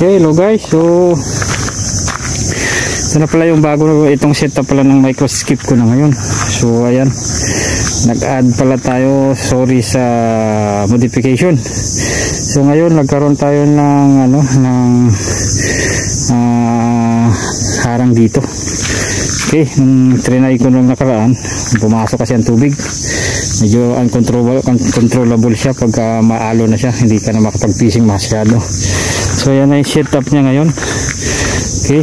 Okay, hello guys. So ito na pala yung bago itong setup pala ng microskip ko na ngayon. So ayan, nag-add pala tayo, sorry sa modification. So ngayon nagkaroon tayo ng ano, ng harang dito. Okay, nung trinay ko nung nakaraan, pumasok kasi ang tubig, medyo uncontrollable siya pagka maalo na siya, hindi ka na makapag-fishing masyado. So yan na yung setup niya ngayon. Okay,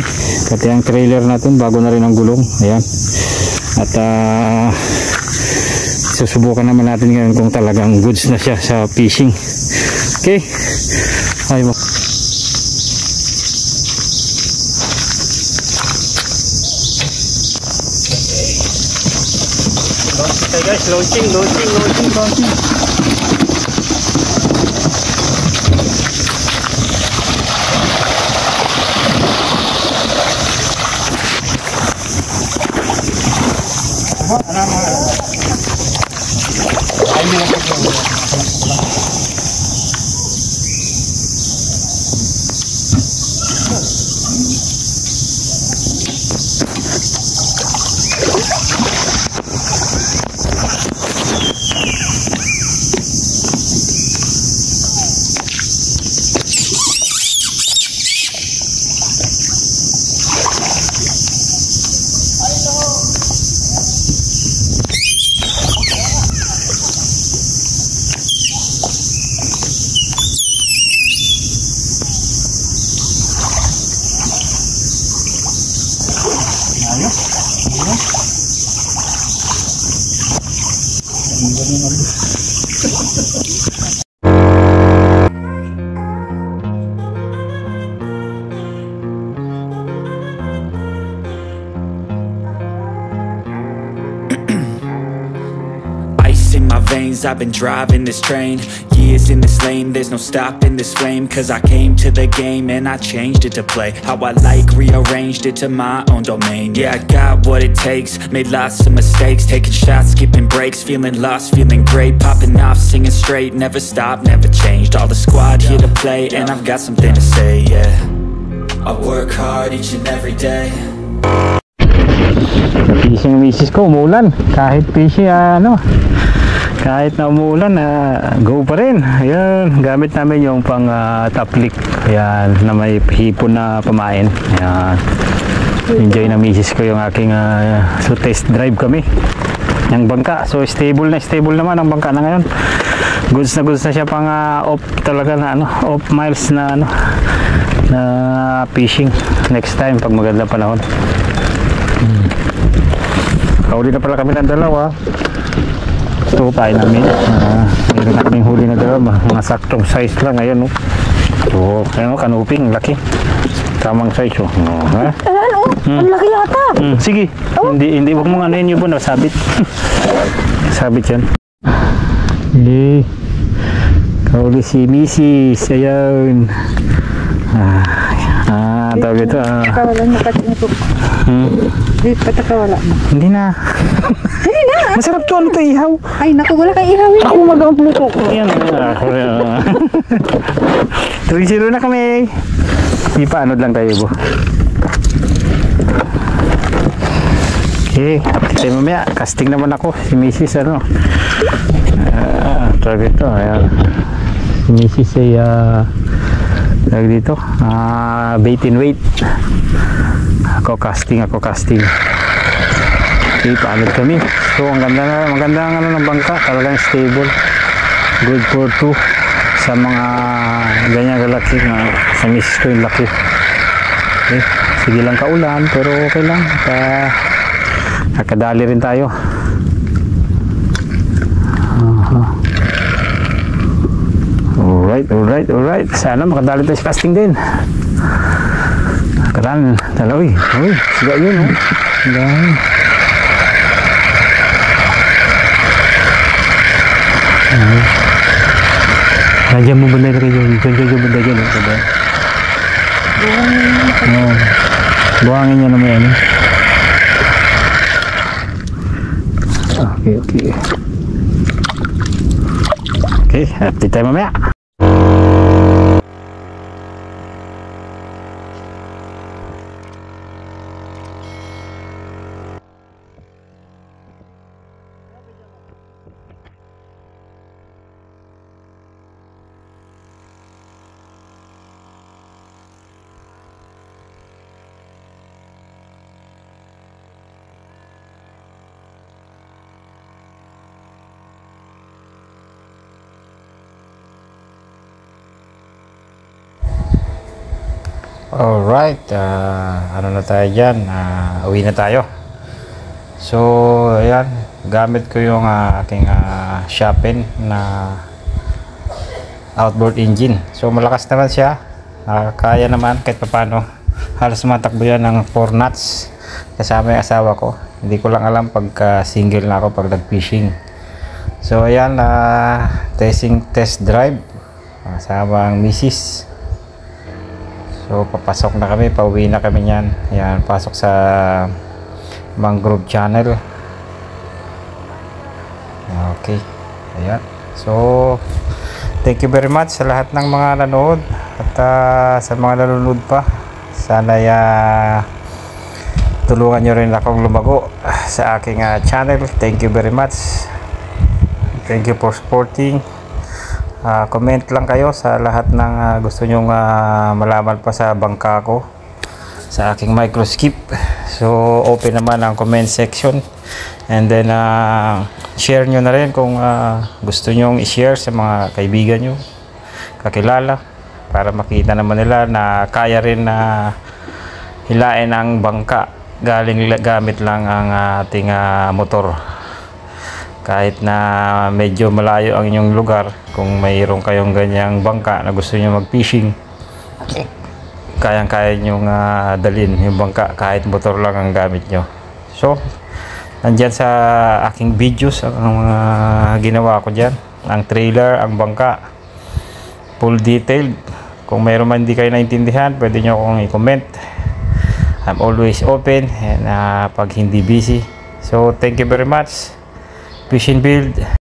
pati ang trailer natin bago na rin ang gulong. Ayan. At susubukan naman natin ngayon kung talagang goods na siya sa fishing. Okay, ayun. Okay guys, launching. I've been driving this train, years in this lane, there's no stopping this flame. Cause I came to the game and I changed it to play how I like, rearranged it to my own domain. Yeah, I got what it takes, made lots of mistakes, taking shots, skipping breaks, feeling lost, feeling great, popping off, singing straight, never stopped, never changed. All the squad here to play and I've got something to say, yeah. I work hard each and every day. Fishing misis ko, umulan. Kahit fishing kahit na umuulan, go pa rin. Ayan, gamit namin yung pang top leak. Ayan, na may hipon na pamain. Ayan, enjoy na misis ko yung aking so test drive kami yung bangka. So stable naman ang bangka na ngayon. Goods na siya pang off talaga na off miles na na fishing next time pag maganda panahon. Huli na pala kami ng dalawa. Ito tayo namin. Meron na kaming huli na dalawa. Mga saktong size lang ngayon. So, kanuping, laki. Tamang size. Ang laki yata. Sige. Hindi wag mong anuhin yun po. Sabit. Sabit yan. Kauli si Mrs. Ayan. Tawag ito. Kawalan mo kasi ito. Di patakawala mo. Hindi na. Masarap to, ano to, ihaw. Ay naku, wala kang ihaw. Ako mag-upluto. Ayan. 3-0 na kami. Di pa, ano lang tayo po. Okay, update tayo mamaya. Casting naman ako. Si Mrs. Tawag ito. Ayan. Si Mrs. ay tawag dito. Bait and wait. Ako casting. Okay, paanod kami. So ang ganda ng bangka, talagang stable, good for 2 sa mga ganyan kalaki na sa misis ko yung laki. Okay. Sige lang kaulan pero okay lang. Nakadali rin tayo. Alright. Sana makadali tayo sa casting din. Karan, uy, siga yun, oh. Dahil. Nandiyan mo banda na kayo. Diyan banda dyan, oh. Buhangin niya naman yan, eh. Okay, update tayo mamaya. Alright, ano na tayo dyan, uwi na tayo. So ayan, gamit ko yung aking Shopin na outboard engine. So malakas naman siya, kaya naman kahit papano. Halos matakbo yan ng 4 knots kasama yung asawa ko. Hindi ko lang alam pagka single na ako pag nag-fishing. So ayan, test drive kasama ang misis. So papasok na kami, pauwi na kami niyan. Ayan, pasok sa mangrove channel. Okay, ayan. So thank you very much sa lahat ng mga nanood at sa mga nanonood pa. Sana tulungan nyo rin akong lumago sa aking channel. Thank you very much. Thank you for supporting. Comment lang kayo sa lahat ng gusto nyong malaman pa sa bangka ko, sa aking microskip. So open naman ang comment section, and then share nyo na rin kung gusto nyong i-share sa mga kaibigan nyo, kakilala, para makita naman nila na kaya rin na hilain ang bangka gamit lang ang ating motor. Kahit na medyo malayo ang inyong lugar, kung mayroon kayong ganyang bangka na gusto nyo mag-fishing, kayang-kaya nyo dalhin yung bangka kahit motor lang ang gamit nyo. So nandyan sa aking videos ang mga ginawa ko dyan, ang trailer, ang bangka, full detailed. Kung mayroon man hindi kayo naintindihan, pwede nyo akong i-comment. I'm always open and pag hindi busy. So thank you very much. Fish and Build.